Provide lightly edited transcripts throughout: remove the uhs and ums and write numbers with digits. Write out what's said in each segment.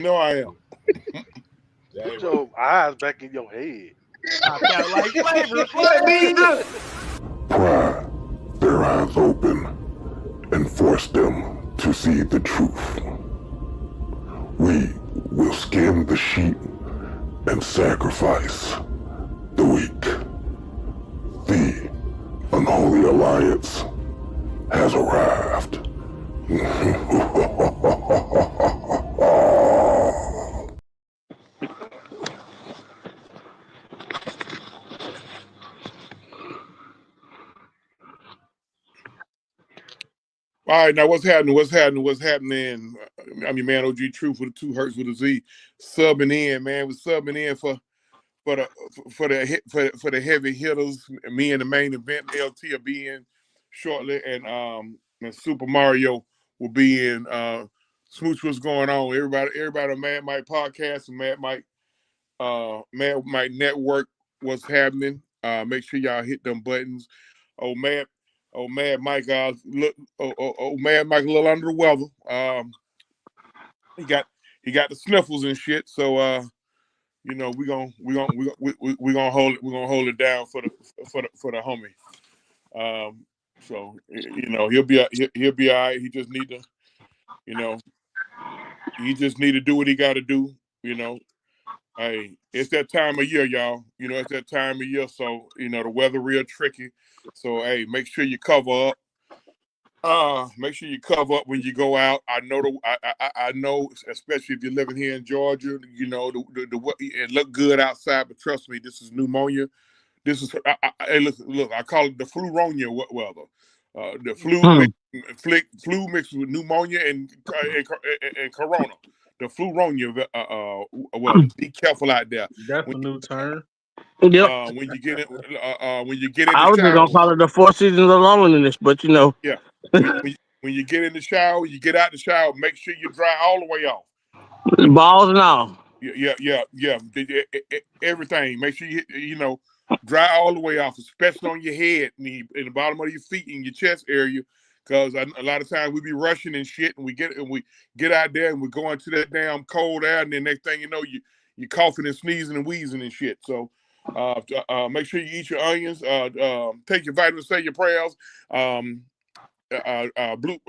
No, I am. Put your eyes back in your head. I felt like flavor. Let me do. Pry their eyes open and force them to see the truth. We will skin the sheep and sacrifice the weak. The unholy alliance has arrived. All right, now what's happening? What's happening? What's happening? I'm your man, OG Truth with the two Hertz with a Z, subbing in, man. We're subbing in for the heavy hitters. Me and the main event, LT will be in shortly, and Super Mario will be in. Smooch, what's going on? Everybody on Mad Mike podcast and Mad Mike Network. What's happening? Make sure y'all hit them buttons. Oh man. Oh, Mad Mike, Mad Mike, a little under the weather. He got the sniffles and shit. So, we gonna hold it down for the homie. So he'll be all right. He just need to do what he got to do. Hey, it's that time of year, y'all. It's that time of year. So the weather real tricky. So hey, make sure you cover up. Make sure you cover up when you go out. I know, especially if you're living here in Georgia, it look good outside, but trust me, this is pneumonia. This is, hey, look, I call it the flu-ronia weather. The flu mixed with pneumonia and corona. The flu-ronia weather. Be careful out there. That's a new term. Yep. When you get in the I was just shower. gonna call it the Four Seasons of Loneliness, but Yeah. When you get in the shower, you get out the shower, make sure you dry all the way off. balls and all. Yeah. Everything. Make sure dry all the way off, especially on your head and in the bottom of your feet and your chest area. Because a lot of times we be rushing and shit, and we get out there and we go into that damn cold air, and then next thing you know, you coughing and sneezing and wheezing and shit. So make sure you eat your onions, take your vitamins, say your prayers.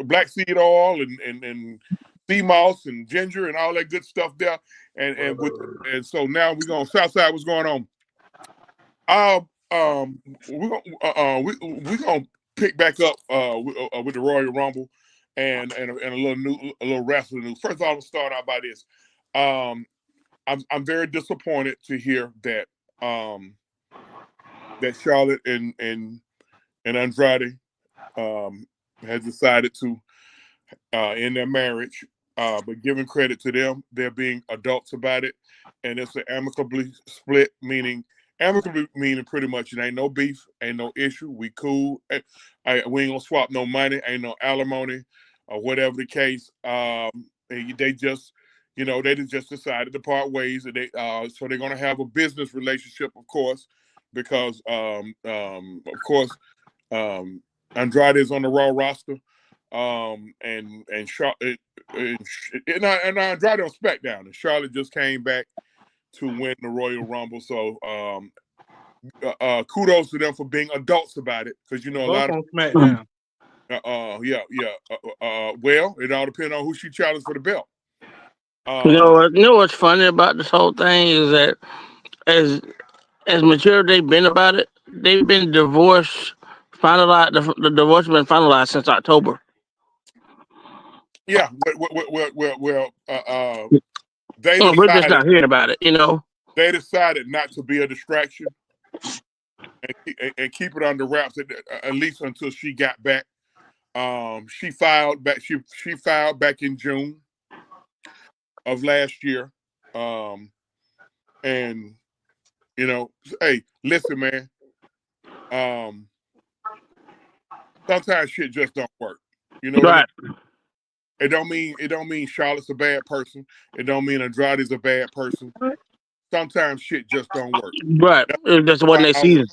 Black seed oil and sea moss and ginger and all that good stuff there. And so now we're going Southside. What's going on? We're gonna pick back up with the Royal Rumble and a little wrestling news. First of all, I'll start out by this. I'm very disappointed to hear that that Charlotte and Andrade has decided to end their marriage, but giving credit to them, they're being adults about it, and it's an amicably split, meaning pretty much it ain't no beef, ain't no issue, we cool, we ain't gonna swap no money, ain't no alimony or whatever the case. They just decided to part ways, and so they're gonna have a business relationship, of course, because Andrade is on the Raw roster, and Andrade on SmackDown, and Charlotte just came back to win the Royal Rumble. So kudos to them for being adults about it, because a lot of SmackDown. Well, it all depends on who she challenged for the belt. You know what's funny about this whole thing is that as mature they've been about it, they've been divorced. Finalized. The divorce has been finalized since October. Yeah, they We're just decided not hearing about it. they decided not to be a distraction and keep it under wraps at least until she got back. She filed back. She filed back in June of last year, and hey, listen, man. Sometimes shit just don't work. You know what I mean? Right. It don't mean Charlotte's a bad person. It don't mean Andrade's a bad person. Sometimes shit just don't work. Right. It just wasn't that season.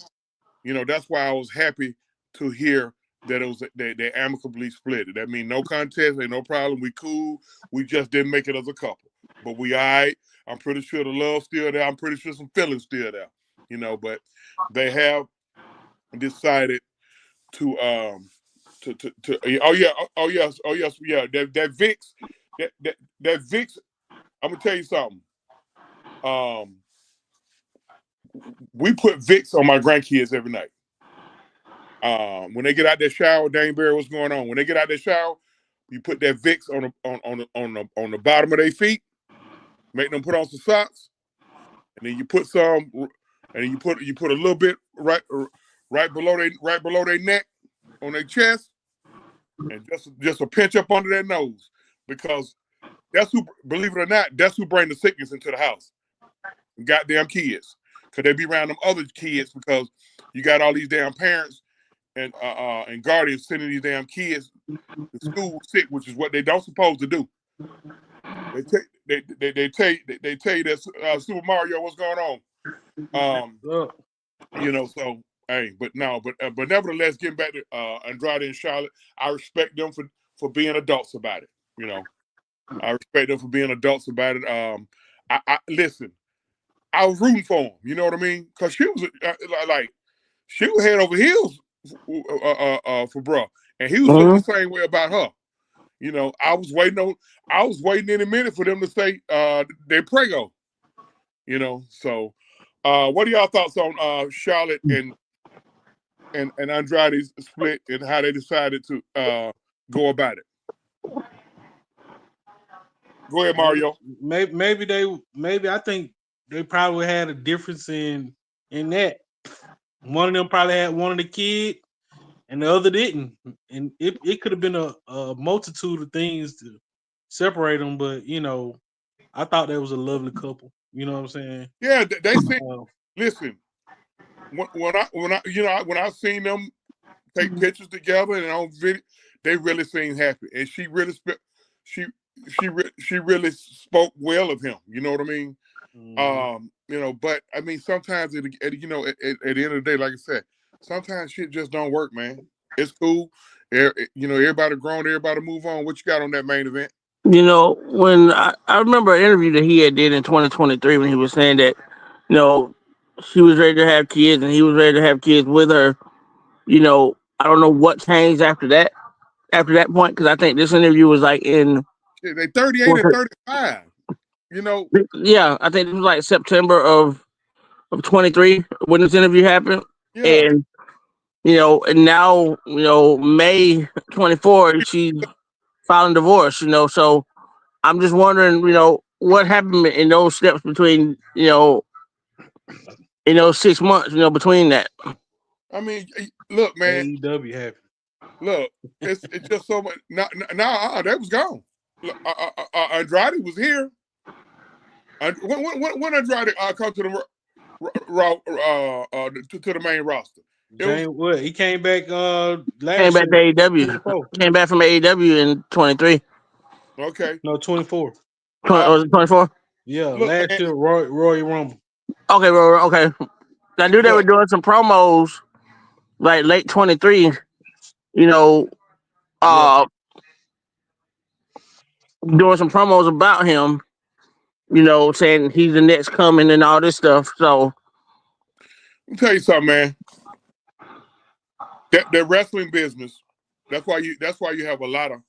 That's why I was happy to hear that they amicably split. That means no contest, ain't no problem. We cool. We just didn't make it as a couple. but we all right. I'm pretty sure the love's still there. I'm pretty sure some feelings still there, but they have decided to that Vicks that Vicks. I'm gonna tell you something. We put Vicks on my grandkids every night. When they get out their shower, Dane Barry, what's going on? When they get out their shower, you put that Vicks on the bottom of their feet, make them put on some socks, and then you put some, and then you put a little bit right below their neck, on their chest, and just a pinch up under their nose, because that's who, believe it or not, that's who bring the sickness into the house. Goddamn kids, because they be around them other kids, because you got all these damn parents and guardians sending these damn kids to school sick, which is what they don't supposed to do. They tell you that Super Mario, what's going on? So hey, but nevertheless, getting back to Andrade and Charlotte, I respect them for being adults about it. I respect them for being adults about it. I listen. I was rooting for him. You know what I mean? Because she was she was head over heels for bro, and he was feeling the same way about her. I was waiting any minute for them to say they prego. So what are y'all thoughts on Charlotte and Andrade's split and how they decided to go about it? Go ahead, Mario. Maybe I think they probably had a difference in that. One of them probably had one of the kids, and the other didn't. And it could have been a multitude of things to separate them, but I thought that was a lovely couple. You know what I'm saying? Yeah, they said. Listen, when I seen them take pictures together and on video, they really seemed happy, and she really really spoke well of him. You know what I mean? But I mean, sometimes at the end of the day, like I said, sometimes shit just don't work, man. It's cool. Everybody grown, everybody move on. What you got on that main event? When I remember an interview that he had did in 2023 when he was saying that, she was ready to have kids and he was ready to have kids with her. I don't know what changed after that point, because I think this interview was like in. Yeah, they 38 and 35. Yeah, I think it was like September of 23 when this interview happened. Yeah. And and now, May 24, she's filing divorce, so I'm just wondering, what happened in those steps between, in those 6 months, between that. I mean, look, man. AEW happened. Look, it's just so much. That was gone. Andrade was here. When Andrade come to the to the main roster, he came back last year. Came back to AEW. Came back from AEW in 23. Okay. No, 24. Was it 24? Yeah, last year Royal Rumble. Okay, bro. Okay, I knew they were doing some promos like late 23. Doing some promos about him. Saying he's the next coming and all this stuff. So, let me tell you something, man. That wrestling business. That's why you have a lot of.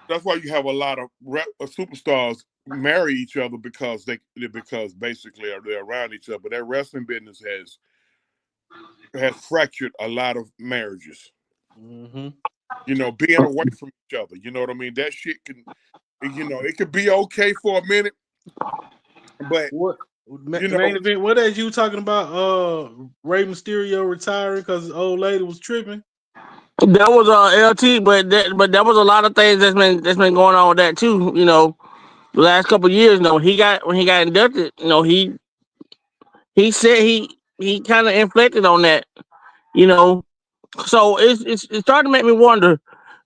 That's why you have a lot of superstars marry each other because basically they're around each other. But that wrestling business has fractured a lot of marriages. Mm-hmm. Being away from each other. You know what I mean? That shit can. It could be okay for a minute, but what main event? What are you talking about? Rey Mysterio retiring because the old lady was tripping. That was LT, but that was a lot of things that's been going on with that too. The last couple of years. When he got inducted, he said he kind of inflected on that. So it's starting to make me wonder.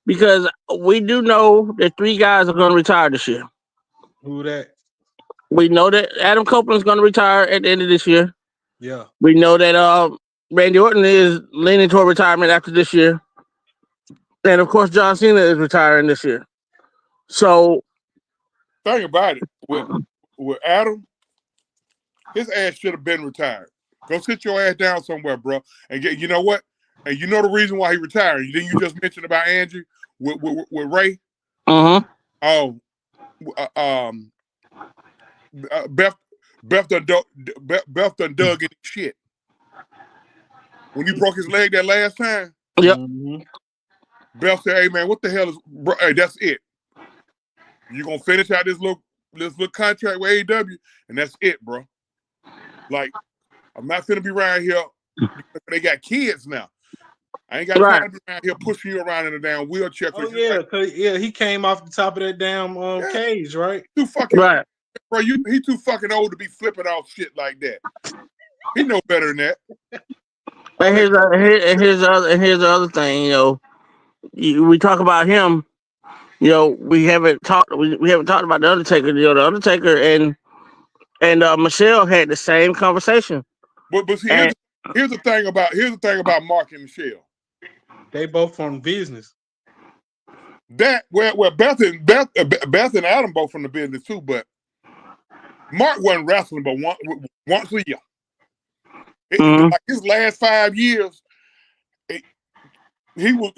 Because we do know that 3 guys are going to retire this year. Who that? We know that Adam Copeland's going to retire at the end of this year. Yeah. We know that Randy Orton is leaning toward retirement after this year. And, of course, John Cena is retiring this year. So thing about it with Adam, his ass should have been retired. Go sit your ass down somewhere, bro. And get, you know what? And you know the reason why he retired. Then you just mentioned about Angie with Ray. Mm-hmm. Oh, Beth done dug in shit. When he broke his leg that last time, Yep. Beth said, "Hey man, what the hell is? Bro, hey, that's it. You gonna finish out this little contract with AEW, and that's it, bro. Like, I'm not finna be around here. They got kids now. I ain't got time to be around here pushing you around in a damn wheelchair. Oh yeah, he came off the top of that damn cage, right? Too fucking bro. He too fucking old to be flipping off shit like that. He know better than that. And here's the other thing. You know, we talk about him. You know, we haven't talked about the Undertaker. You know, the Undertaker and Michelle had the same conversation. But see, here's the thing about Mark and Michelle. They both from business. That well Beth and Adam both from the business too, but Mark wasn't wrestling but once a year. Like his last 5 years, he was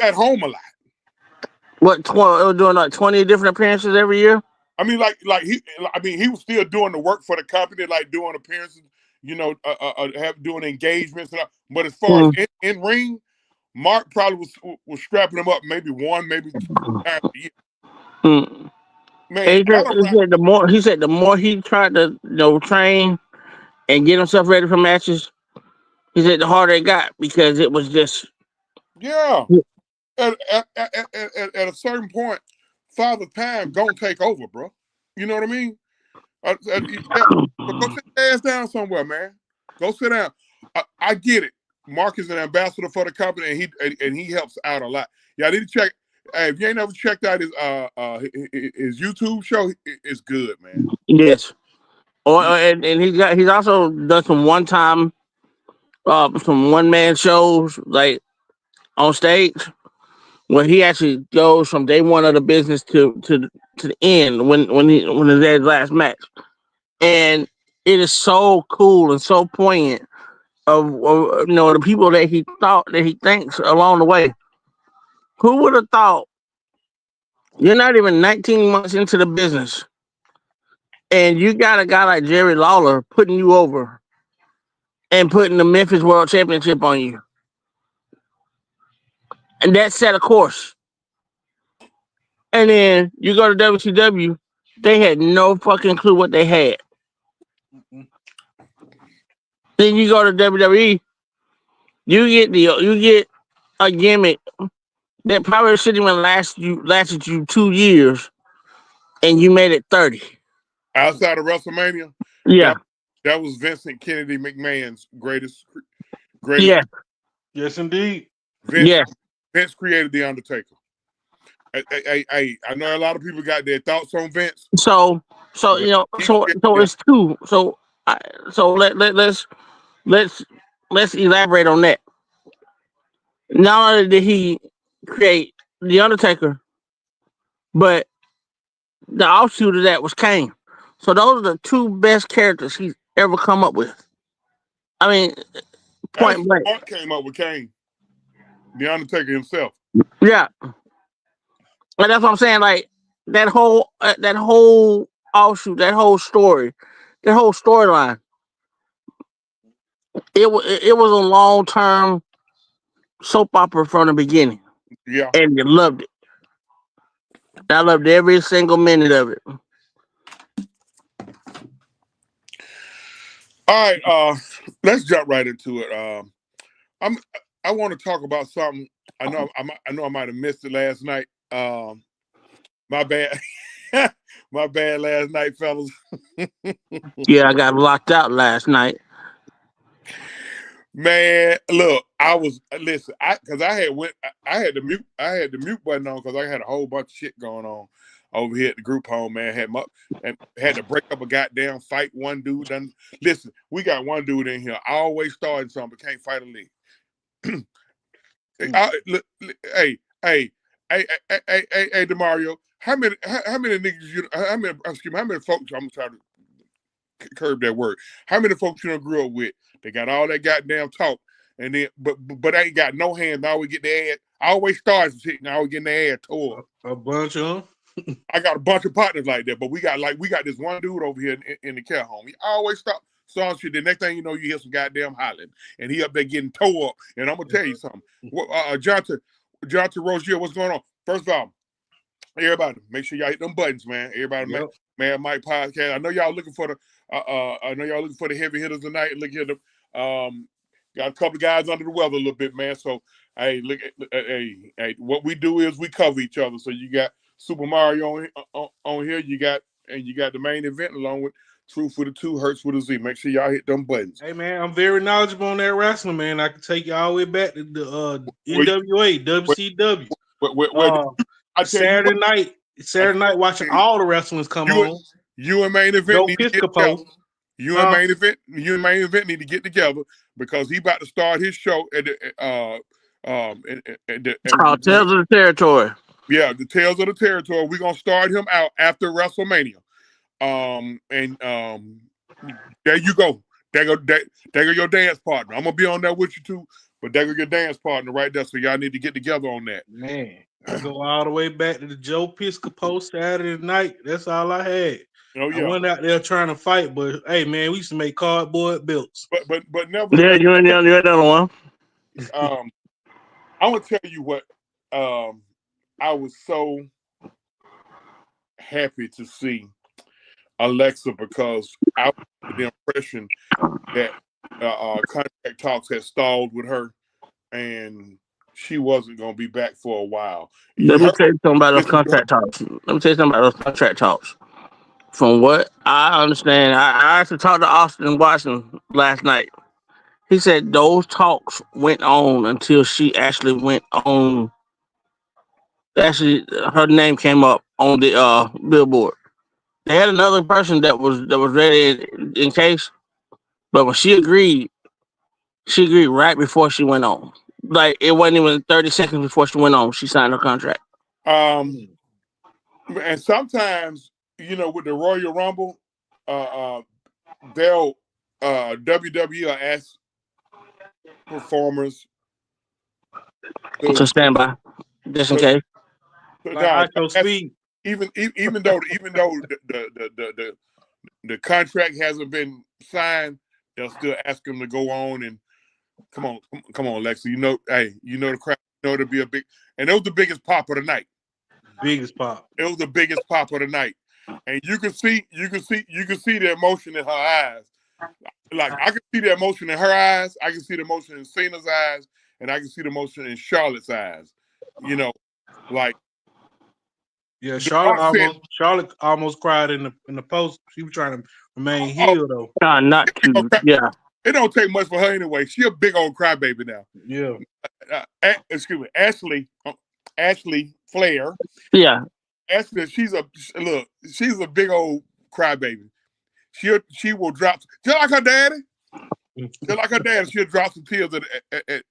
at home a lot. What, doing like 20 different appearances every year? I mean, he was still doing the work for the company, like doing appearances, you know, doing engagements. But as far as in ring, Mark probably was strapping him up maybe 2 times a year. Man, he said the more he tried to, you know, train and get himself ready for matches, he said the harder it got because it was just At a certain point, Father Time gonna take over, bro. You know what I mean? Go sit your ass down somewhere, man. Go sit down. I get it. Mark is an ambassador for the company, and he helps out a lot. Yeah, I need to check. Hey, if you ain't never checked out his YouTube show, it's good, man. Yes. And he's also done some one-time, some one-man shows like on stage, where he actually goes from day one of the business to the end when it's his last match, and it is so cool and so poignant of you know, the people that he thinks along the way. Who would have thought? You're not even 19 months into the business, and you got a guy like Jerry Lawler putting you over and putting the Memphis World Championship on you, and that set a course. And then you go to WCW, they had no fucking clue what they had. Then you go to WWE, you get a gimmick that probably shouldn't even lasted you 2 years, and you made it 30. Outside of WrestleMania, yeah, that was Vincent Kennedy McMahon's greatest. Yeah. Yes, indeed. Vince created the Undertaker. I know a lot of people got their thoughts on Vince. So you know, so it's two. So let's elaborate on that. Not only did he create the Undertaker, but the offshoot of that was Kane. So those are the two best characters he's ever come up with. I mean, point blank. Mark came up with Kane, the Undertaker himself. Yeah, and that's what I'm saying. Like that whole offshoot, that whole story, that whole storyline. It was a long-term soap opera from the beginning. Yeah, and you loved it. I loved every single minute of it. All right, let's jump right into it. I want to talk about something. I know I might have missed it last night. My bad. My bad last night, fellas. Yeah, I got locked out last night. Man, look, because I had the mute button on because I had a whole bunch of shit going on over here at the group home, man. Had to break up a goddamn fight. One dude done. Listen, we got one dude in here always starting something but can't fight a league. Hey, Hey, Demario, how many niggas how many folks, I'm trying to curb that word. How many folks you done grew up with? They got all that goddamn talk, and then but ain't got no hands. I always get their ass. I always start some shit, and I always getting their ass tore. A bunch of them. I got a bunch of partners like that, but we got this one dude over here in the care home. He always start shit. The next thing you know, you hear some goddamn hollering, and he up there getting tore up. And I'm gonna tell you something. Jonathan Rozier, what's going on? First of all, everybody, make sure y'all hit them buttons, man. Everybody, man, Mike Podcast. I know y'all looking for the heavy hitters tonight. Look at them. Got a couple of guys under the weather a little bit, man. So hey, look at hey, what we do is we cover each other. So you got Super Mario on here. You got the main event along with Truth with a 2, Hurts with a Z. Make sure y'all hit them buttons. Hey man, I'm very knowledgeable on that wrestling, man. I can take you all the way back to the NWA, WCW. Saturday night watching all the wrestlers come on. You and main event need to get together. You and main event need to get together because he about to start his show at the Tales of the Territory. Yeah, the Tales of the Territory. We're gonna start him out after WrestleMania. There you go. There go your dance partner. I'm gonna be on there with you too, but there go your dance partner right there. So y'all need to get together on that. Man, I go all the way back to the Joe Piscopo Saturday night. That's all I had. Oh yeah. I went out there trying to fight, but hey man, we used to make cardboard belts. But never. Yeah, you and the other one. I'm gonna tell you what. I was so happy to see Alexa because I was under the impression that contract talks had stalled with her, and she wasn't going to be back for a while. Let me tell you something about those contract talks. From what I understand, I actually talked to Austin Watson last night. He said those talks went on until she actually went on. Actually, her name came up on the billboard. They had another person that was ready in case, but when she agreed right before she went on. Like it wasn't even 30 seconds before she went on. She signed her contract. And sometimes, with the Royal Rumble, they'll WWE will ask performers to stand by, just in case. Even though the contract hasn't been signed, they'll still ask them to go on and come on, Lexi. The crowd to be a big, and it was the biggest pop of the night. Biggest pop. It was the biggest pop of the night, and you can see the emotion in her eyes. Like I can see the emotion in her eyes, I can see the emotion in Cena's eyes, and I can see the emotion in Charlotte's eyes. Yeah, Charlotte almost cried in the post. She was trying to remain heel though. Not to, yeah. It don't take much for her anyway. She a big old crybaby now. Yeah. Excuse me, Ashley Flair. Yeah. Ashley, she's a big old crybaby. She will drop just like her daddy. She'll drop some tears in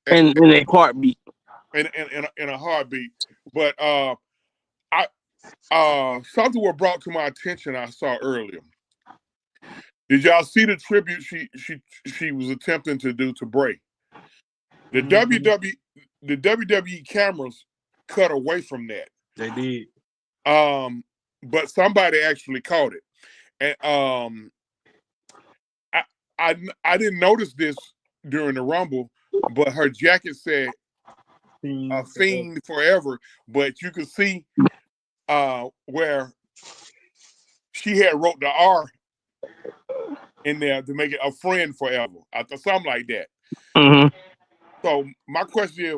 a heartbeat. In a heartbeat. But something was brought to my attention I saw earlier. Did y'all see the tribute she was attempting to do to Bray? The WWE cameras cut away from that. They did. But somebody actually caught it. And I didn't notice this during the Rumble, but her jacket said Fiend Forever, but you could see where she had wrote the R in there to make it a friend forever, something like that. Mm-hmm. So my question is,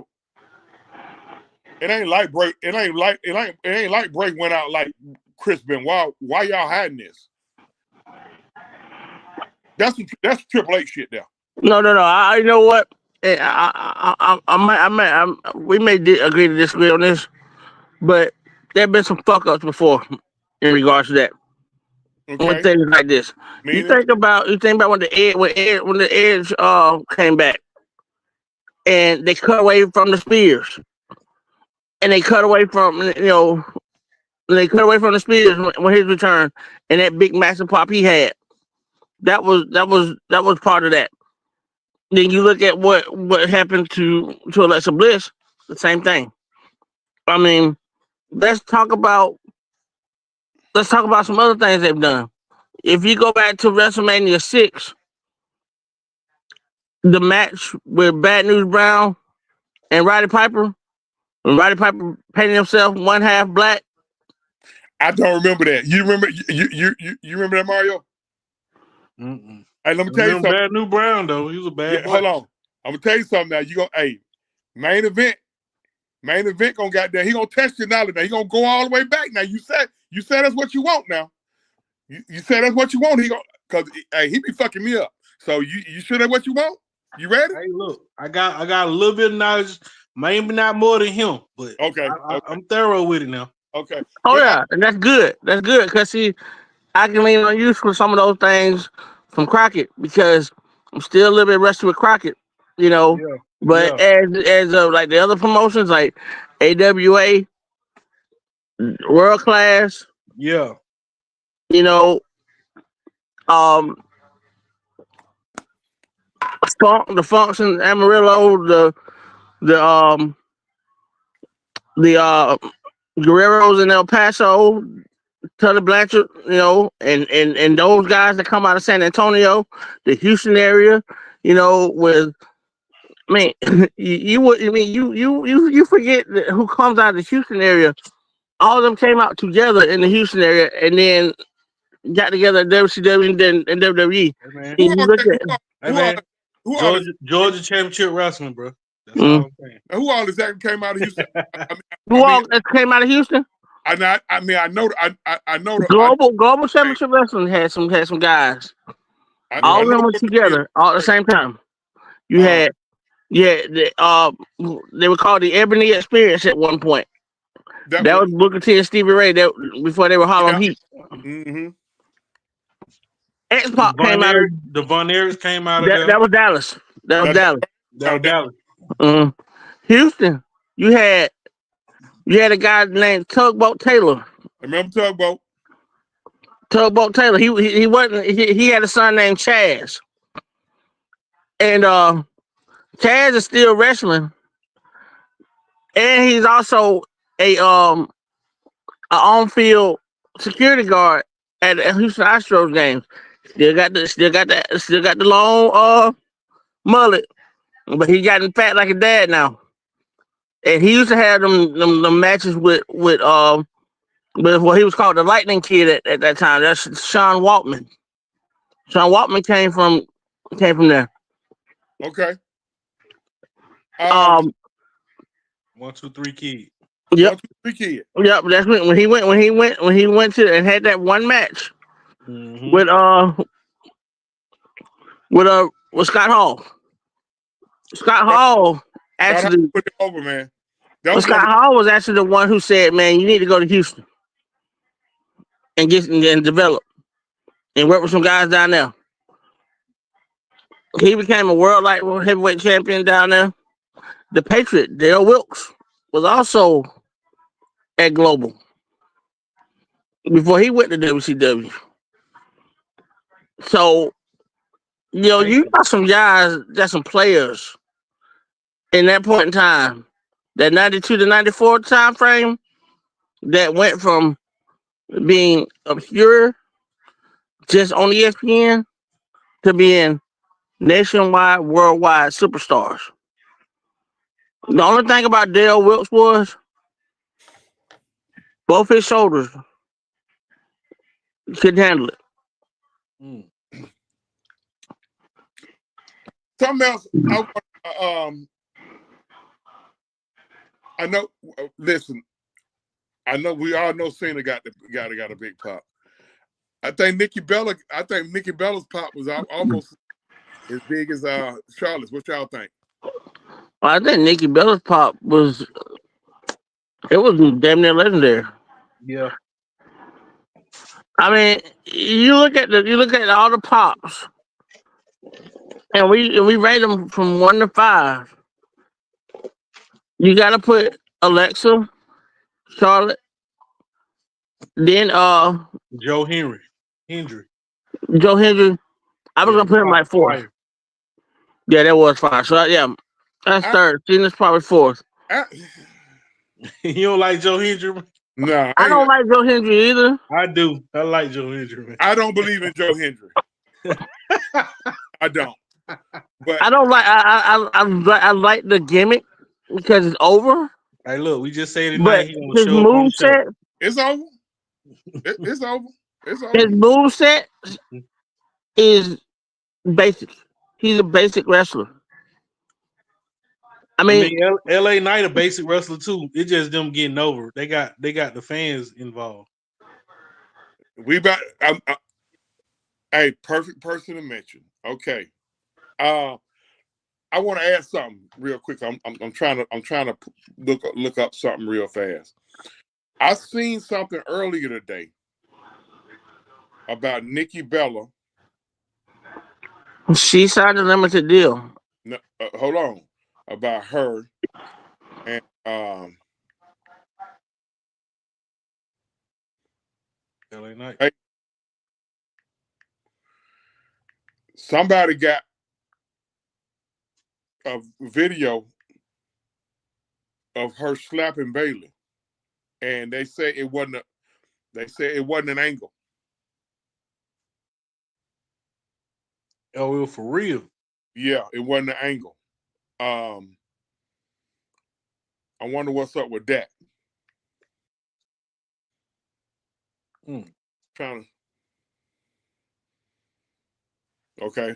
it ain't like Bray went out like Chris Benoit. Why y'all hiding this? That's Triple H shit there. No. I know what. We may agree to disagree on this, but there have been some fuck ups before in regards to that. Okay. When things like this, you think about when the Edge came back, and they cut away from the spears. and they cut away from they cut away from the Spears when his return, and that big massive pop he had. That was part of that. Then you look at what happened to Alexa Bliss, the same thing. I mean, let's talk about some other things they've done. If you go back to WrestleMania 6, the match with Bad News Brown and Roddy Piper, when Roddy Piper painted himself one half black. I don't remember that. You remember you remember that, Mario? Mm-mm. Hey, let me tell you something. Bad New Brown though, he was a bad boy. Hold on. I'm gonna tell you something now. Main event gonna goddamn, he gonna test your knowledge now. He gonna go all the way back now. You said that's what you want now. You said that's what you want. Cause he be fucking me up. So you sure that's what you want? You ready? Hey, look, I got a little bit of knowledge, maybe not more than him, but okay. I'm thorough with it now. Okay. Oh yeah, and that's good. That's good because see, I can lean on you for some of those things from Crockett because I'm still a little bit rusty with Crockett, Yeah. But as of like the other promotions like AWA, World Class, Yeah. The Funks in Amarillo, the Guerreros in El Paso, Tully Blanchard, and those guys that come out of San Antonio, the Houston area, with you forget who comes out of the Houston area. All of them came out together in the Houston area and then got together at WCW and WWE. Hey, man. Georgia Championship Wrestling, bro. That's all I'm saying. Who all exactly came out of Houston? Who all came out of Houston? I know. Global Championship Wrestling had some guys. All of them were together all at the same time. You had they were called the Ebony Experience at one point. That was Booker T and Stevie Ray before they were Harlem Heat. Mm-hmm. X-Pac came out. The Von Erichs came out of there. That was Dallas. That was Dallas. Houston, you had a guy named Tugboat Taylor. Remember Tugboat? Tugboat Taylor. He wasn't. He had a son named Chaz, and Chaz is still wrestling, and he's also a on-field security guard at the Houston Astros games. Still got the long mullet, but he gotten fat like a dad now. And he used to have them matches with what he was called the Lightning Kid at that time. That's Sean Waltman. Sean Waltman came from there. Okay. 1, 2, 3 Kid. Yep. 1, 2, 3 Kid. Yep. That's when he went to and had that one match with Scott Hall. Scott Hall actually put it over, man. Scott Hall was actually the one who said, "Man, you need to go to Houston and develop and work with some guys down there." He became a world light heavyweight champion down there. The Patriot, Dale Wilkes, was also at Global before he went to WCW. So, you got some guys, some players in that point in time, that 92 to 94 time frame, that went from being obscure, just on ESPN, to being nationwide, worldwide superstars. The only thing about Dale Wilkes was both his shoulders couldn't handle it. Something else. I know. Listen, I know we all know Cena got a big pop. I think Nikki Bella's pop was almost as big as Charlotte's. What y'all think? I think Nikki Bella's pop was damn near legendary. Yeah. I mean, you look at all the pops, and we rate them from 1 to 5. You got to put Alexa, Charlotte. Then Joe Hendry. Joe Hendry. I was Yeah, gonna put him like fourth. fire. Yeah, that was fire. So yeah, that's third. Cena's probably fourth. You don't like Joe Hendry? Nah, I don't like Joe Hendry either. I do. I like Joe Hendry, man. I don't believe in Joe Hendry. I don't. But I don't like. I like the gimmick because it's over. Hey, look, we just said But tonight he gonna his show up on the show. moveset, it's over. It's over. It's over. his moveset is basic. He's a basic wrestler. I mean, LA Knight a basic wrestler too. It's just them getting over. They got the fans involved. We about a perfect person to mention. Okay. I want to add something real quick. I'm trying to look up something real fast. I seen something earlier today about Nikki Bella. she signed a limited deal. No, hold on. About her and LA Knight. hey, somebody got a video of her slapping Bailey, and they say it wasn't an angle. Oh, it was for real. Yeah, it wasn't an angle. I wonder what's up with that. Trying to. Okay.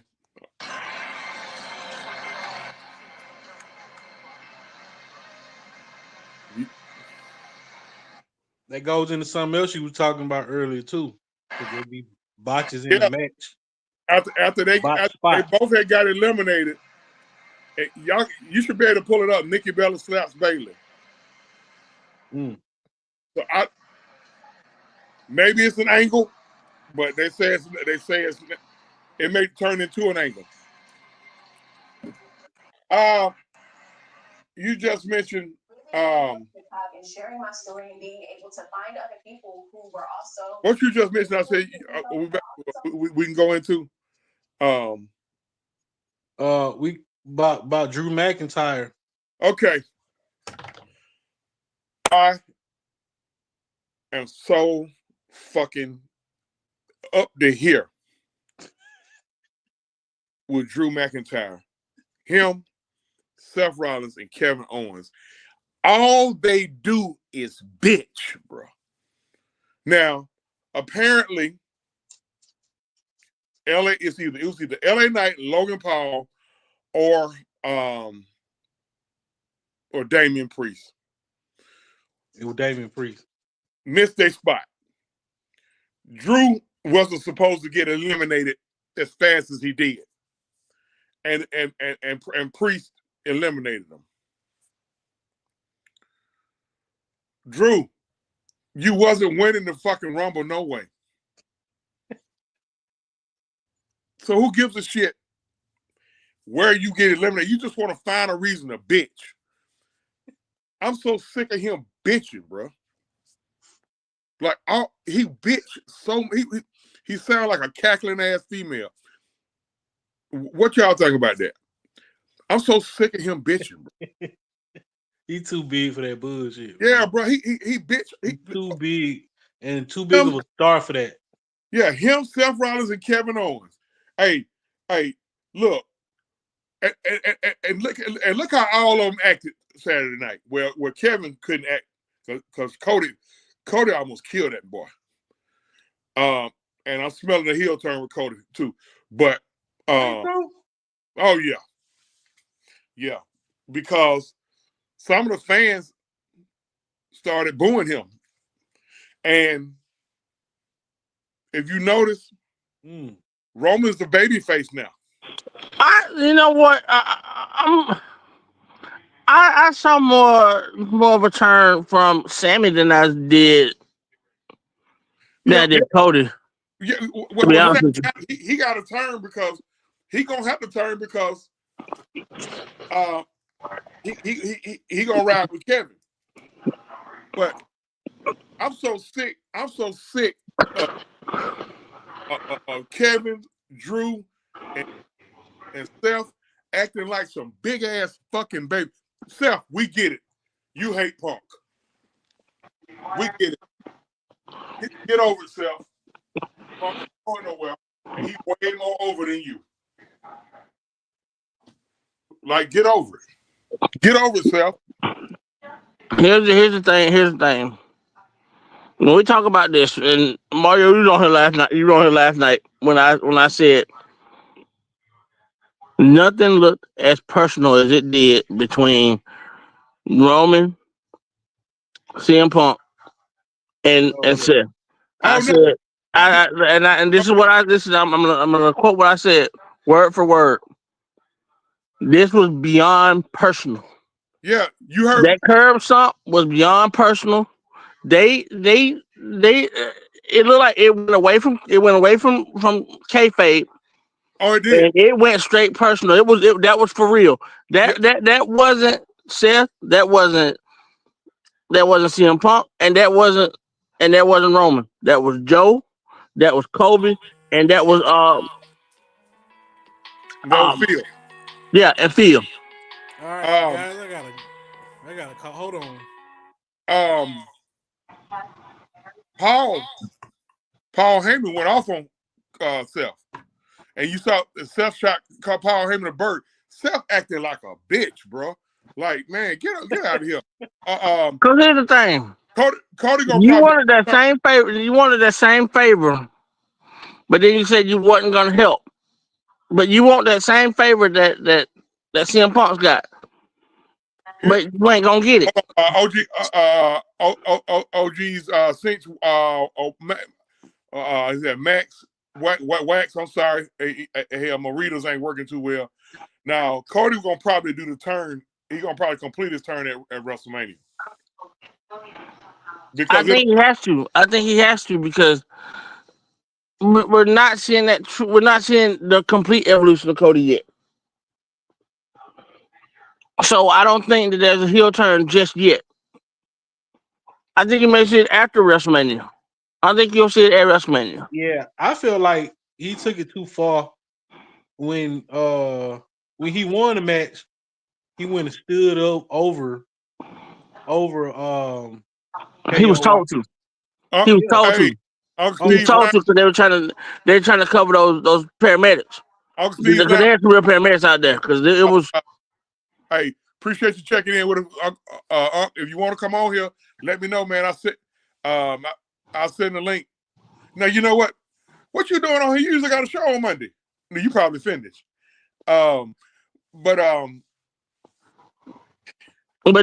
That goes into something else you was talking about earlier too. There'll be botches in the match. After they both had got eliminated, you should be able to pull it up. Nikki Bella slaps Bailey. So maybe it's an angle, but they say it may turn into an angle. You just mentioned and sharing my story and being able to find other people who were also. What you just mentioned, I said we can go into. We about Drew McIntyre. Okay. I am so fucking up to here with Drew McIntyre. Him, Seth Rollins, and Kevin Owens. All they do is bitch, bro. Now, apparently, it was either LA Knight, Logan Paul, or Damian Priest. It was Damian Priest. Missed their spot. Drew wasn't supposed to get eliminated as fast as he did. And Priest eliminated him. Drew, you wasn't winning the fucking Rumble no way. So who gives a shit where you get eliminated? You just want to find a reason to bitch. I'm so sick of him bitching, bro. Like he bitch so he sound like a cackling ass female. What y'all think about that? I'm so sick of him bitching, bro. He too big for that bullshit. Yeah, bro. He bitch. He too big and too big of a star for that. Yeah, him, Seth Rollins, and Kevin Owens. Hey, look, and look how all of them acted Saturday night. Where Kevin couldn't act because Cody almost killed that boy. And I'm smelling a heel turn with Cody too. But oh yeah, because some of the fans started booing him, and if you notice, Roman's the baby face now. You know what? I saw more of a turn from Sammy than I did Cody. Yeah, to be honest with you. He got a turn because he gonna have to turn because he gonna ride with Kevin. But I'm so sick. I'm so sick of Kevin, Drew, and Seth acting like some big ass fucking baby. Seth, we get it. You hate Punk. We get it. Get over it, Seth. Punk ain't going nowhere, and he's way more over than you. Like, get over it. Get over it, Seth. Here's the thing. Here's the thing. When we talk about this, and Mario, you were on here last night. You were on here last night when I said nothing looked as personal as it did between Roman, CM Punk, and Seth. I said, and this is what I'm gonna quote what I said word for word. This was beyond personal. Yeah, you heard that curb stomp was beyond personal. They it looked like it went away from kayfabe. Oh, it did. And it went straight personal. That was for real. That wasn't Seth. That wasn't CM Punk, and that wasn't Roman. That was Joe. That was Kobe, and that was Phil. Yeah, and Phil. All right, guys, I gotta call. Hold on. Paul Heyman went off on Seth, and you saw Seth called Paul Heyman a bird. Seth acting like a bitch, bro. Like, man, get out of here. Cause here's the thing. Cody gonna You wanted that same favor. You wanted that same favor, but then you said you wasn't gonna help. But you want that same favor that CM Punk's got. But you ain't gonna get it. OG's Saints. Is that Max Wax? I'm sorry. Hey, my readers ain't working too well. Now Cody gonna probably do the turn. He's gonna probably complete his turn at WrestleMania. I think he has to. I think he has to because we're not seeing that. We're not seeing the complete evolution of Cody yet. So I don't think that there's a heel turn just yet. I think you may see it after WrestleMania. I think you'll see it at WrestleMania. Yeah, I feel like he took it too far when he won the match. He went and stood up over. He was told to. He was told to. He was told to because they were trying to cover those paramedics. Because they had some real paramedics out there. Because it was. Hey, appreciate you checking in with us. If you want to come on here, let me know, man. I'll send the link. Now you know what? What you doing on here? You usually got a show on Monday. You probably finished. But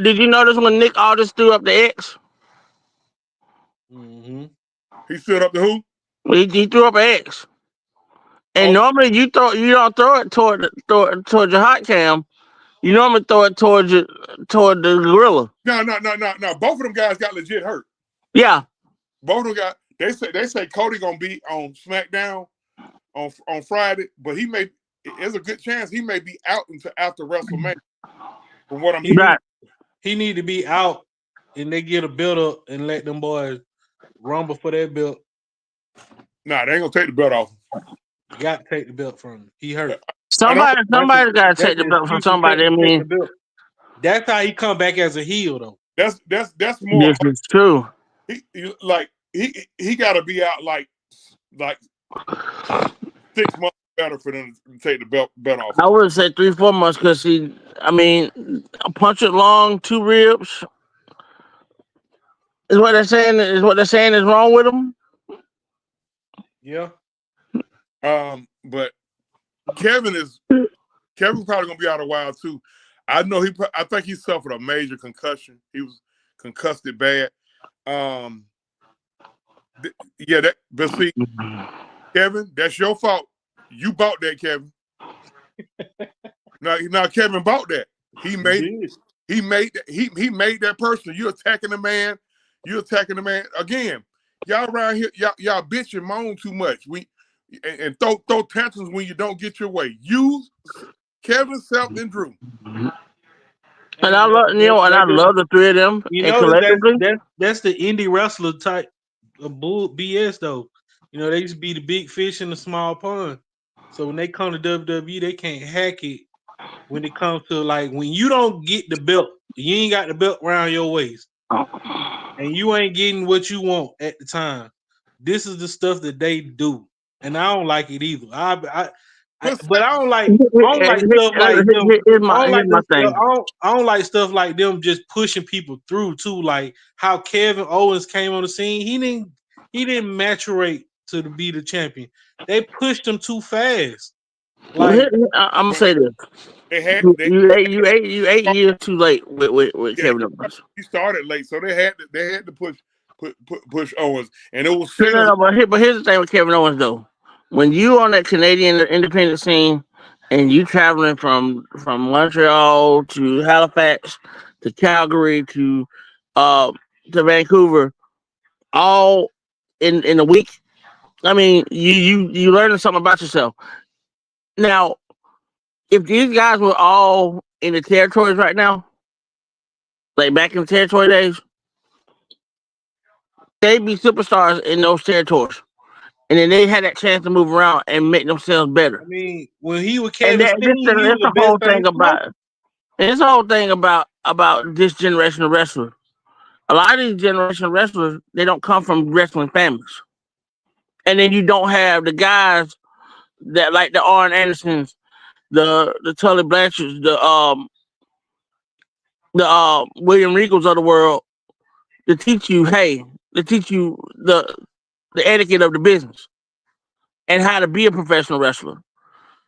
did you notice when Nick Aldis threw up the X? Mm-hmm. He stood up to who? He threw up an X. And normally you don't throw it toward your hot cam. You normally throw it toward the gorilla. No. Both of them guys got legit hurt. Yeah. Both of them got. They say Cody gonna be on SmackDown on Friday, but there's a good chance he may be out until after WrestleMania. From what I'm hearing, he need to be out, and they get a build up and let them boys rumble for that belt. Nah, they ain't gonna take the belt off. You got to take the belt from him. He hurt. Somebody got to take the belt from somebody. I mean, that's how he come back as a heel, though. That's more. This is true. He got to be out like 6 months better for them to take the belt off. I would say 3-4 months because a punch it long, 2 ribs. Is what they're saying is wrong with him. Yeah. But Kevin's probably gonna be out a while too. I think he suffered a major concussion. He was concussed bad. But see, Kevin, that's your fault. You bought that, Kevin. Now Kevin bought that. He made that personal. You attacking the man. Again. Y'all around here, y'all bitch and moan too much. And throw tantrums when you don't get your way. Use Kevin, Seth, and Drew. And I love I love the three of them. You and know collectively, that's the indie wrestler type of bull BS though. You know, they used to be the big fish in the small pond. So when they come to WWE, they can't hack it when it comes to like when you don't get the belt, you ain't got the belt around your waist, and you ain't getting what you want at the time. This is the stuff that they do, and I don't like it either. But I don't like stuff like them. Here's I don't like my them stuff. thing. I don't like stuff like them just pushing people through too. Like how Kevin Owens came on the scene. He didn't maturate to be the champion. They pushed him too fast. Like I'm gonna say this: They had you 8 years too late with Kevin Owens. he started late, so they had to push Owens, and it was No, but here's the thing with Kevin Owens though: when you on that Canadian independent scene, and you traveling from Montreal to Halifax to Calgary to Vancouver, all in a week. I mean, you learning something about yourself. Now, if these guys were all in the territories right now, like back in the territory days, they'd be superstars in those territories. And then they had that chance to move around and make themselves better. I mean, when he was And Kevin Steen, he was the whole best thing about it. And it's the whole thing about this generation of wrestlers. A lot of these generation of wrestlers, they don't come from wrestling families. And then you don't have the guys that like the Arn Andersons, the Tully Blanchards, the William Regals of the world to teach you the etiquette of the business and how to be a professional wrestler.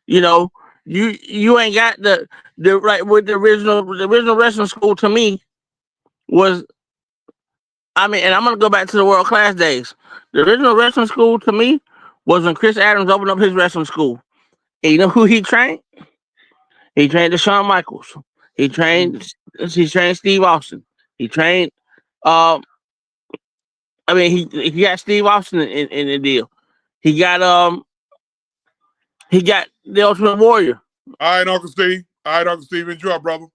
You know, you ain't got the right with the original wrestling school to me was, I mean, and I'm gonna go back to the world class days. The original wrestling school to me was when Chris Adams opened up his wrestling school. And you know who he trained? He trained Shawn Michaels. He trained Steve Austin. He trained I mean he got Steve Austin in the deal. He got the Ultimate Warrior. All right, Uncle Steve. Enjoy, brother.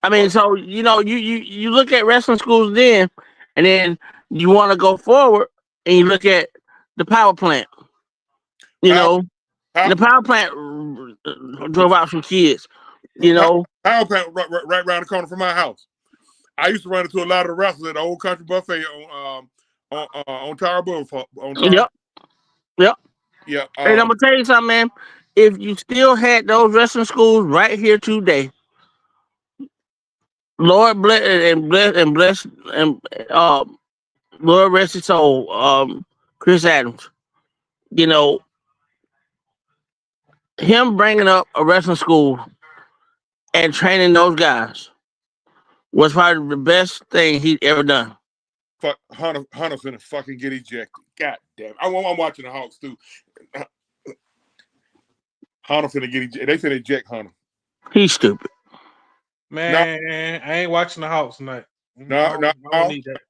I mean, so you know, you look at wrestling schools then, and then you want to go forward, and you look at the power plant. You know, the power plant drove out some kids. You know, power plant right around the corner from my house. I used to run into a lot of the wrestlers at the Old Country Buffet on Tower Boulevard. Yep. Yeah. And I'm gonna tell you something, man. If you still had those wrestling schools right here today, Lord bless Lord rest his soul, Chris Adams. You know, him bringing up a wrestling school and training those guys was probably the best thing he'd ever done. Fuck, Hunter's gonna fucking get ejected. God damn. I'm watching the Hawks too. Hunter finna get ejected. They finna eject Hunter. He's stupid. Man, I ain't watching the Hawks tonight. No. I don't need that.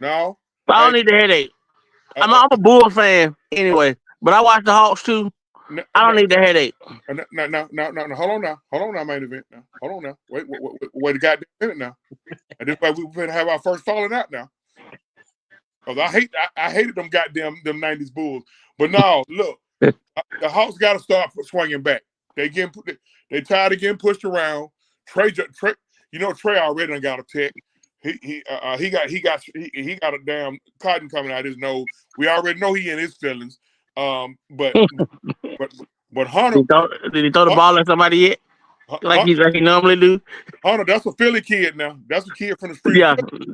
No. I don't need the headache. I'm a Bulls fan anyway, but I watch the Hawks too. I don't need the headache. No. Hold on now, main event. Now. Hold on now. Wait a goddamn minute now. And this way we're gonna have our first falling out now. Cause I hated them goddamn them 90s Bulls. But no, look, the Hawks got to start swinging back. They tired of getting pushed around. Trey, Trey already done got a tech. He got a damn cotton coming out his nose. We already know he in his feelings. But Hunter, did he throw the ball at somebody yet? Like he normally do. Hunter, that's a Philly kid now. That's a kid from the street.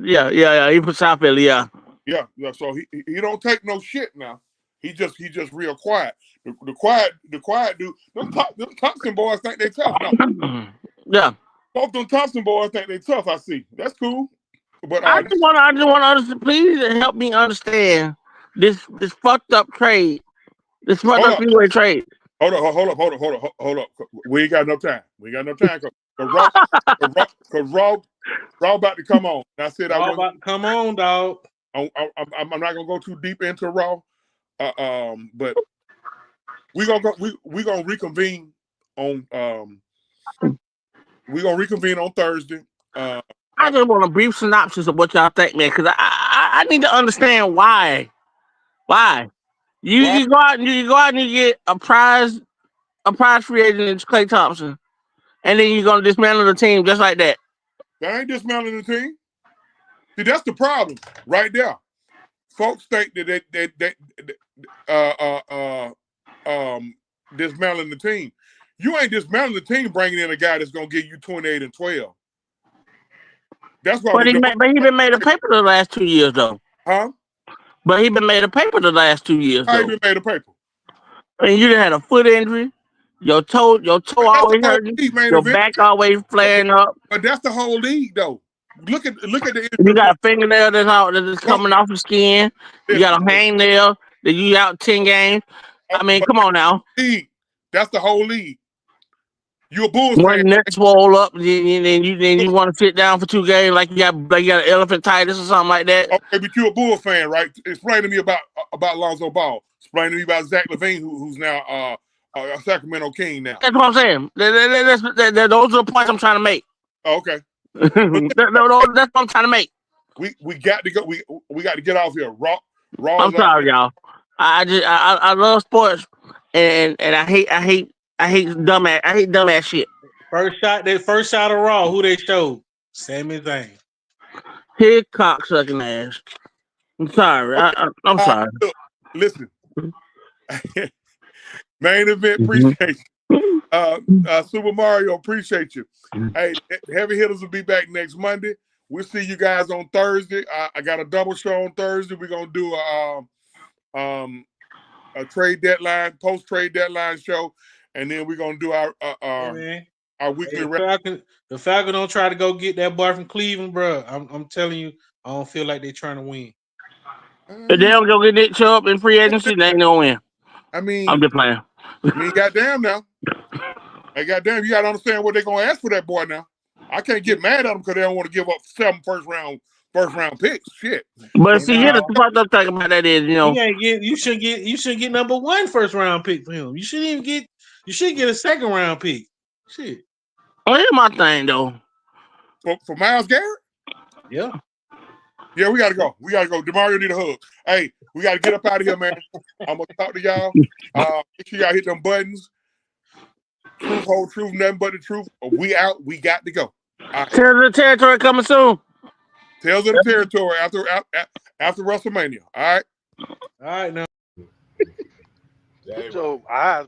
Yeah. He from South Philly, yeah. Yeah. So he don't take no shit now. He just real quiet. The quiet dude. Them Thompson boys think they tough now. Yeah. Both them Thompson boys think they tough. I see. That's cool. But I just want to please help me understand this fucked up trade. This fucked up three-way trade. Hold up. We ain't got enough time. Cause Raw about to come on. And I said Raw about to come on, dog. I'm not gonna go too deep into Raw. But we're gonna reconvene on We're gonna reconvene on Thursday. I just want a brief synopsis of what y'all think, man, because I need to understand why. Why? You go out and you get a prize free agent in Klay Thompson, and then you're gonna dismantle the team just like that. That ain't dismantling the team. See, that's the problem right there. Folks think that they dismantling the team. You ain't dismantling the team bringing in a guy that's gonna give you 28 and 12. That's why. But he been made a paper the last 2 years though. Huh? But he been made a paper the last 2 years. How he been made a paper? And you done had a foot injury. Your toe always hurting. Your back always flaring up. But that's the whole league, though. Look at the injury. You got a fingernail that's coming off the skin. You got a hangnail that you out 10 games. I mean, come on now. That's the whole league. You a Bulls One fan. neck swole up, then you want to sit down for 2 games like you got elephantitis or something like that. Okay, but you a Bulls fan, right? Explain to me about Lonzo Ball. Explain to me about Zach LaVine, who's now a Sacramento King now. That's what I'm saying. Those are the points I'm trying to make. Oh, okay. That's what I'm trying to make. We got to go. We got to get off here. Raw. I'm sorry, y'all. I love sports and I hate dumbass shit. First shot of Raw, who they showed? Sami Zayn. His cocksucking ass. I'm sorry. I'm sorry. Look, listen. Main event, appreciate you. Super Mario, appreciate you. Hey, Heavy Hitters will be back next Monday. We'll see you guys on Thursday. I got a double show on Thursday. We're gonna do a trade deadline, post-trade deadline show, and then we're gonna do our weekly. The Falcons don't try to go get that boy from Cleveland, bro. I'm telling you, I don't feel like they're trying to win. If they don't go get Nick Chubb in free agency, they ain't gonna win. I mean, I'm just playing. I mean, goddamn now. Hey, goddamn, you gotta understand what they're gonna ask for that boy now. I can't get mad at them because they don't want to give up 7 first round picks. Shit. But see, here the fucked up thing about that is, you shouldn't get number 1 first round pick for him. You should get a second round pick. Shit. Oh, here's my thing though. For Myles Garrett? Yeah. Yeah, we gotta go. DeMario need a hug. Hey, we gotta get up out of here, man. I'm gonna talk to y'all. Make sure y'all hit them buttons. Truth, whole truth, nothing but the truth. We out. We got to go. Right. Tales of the Territory coming soon. Tales of the Territory after WrestleMania. All right. All right now. Get your eyes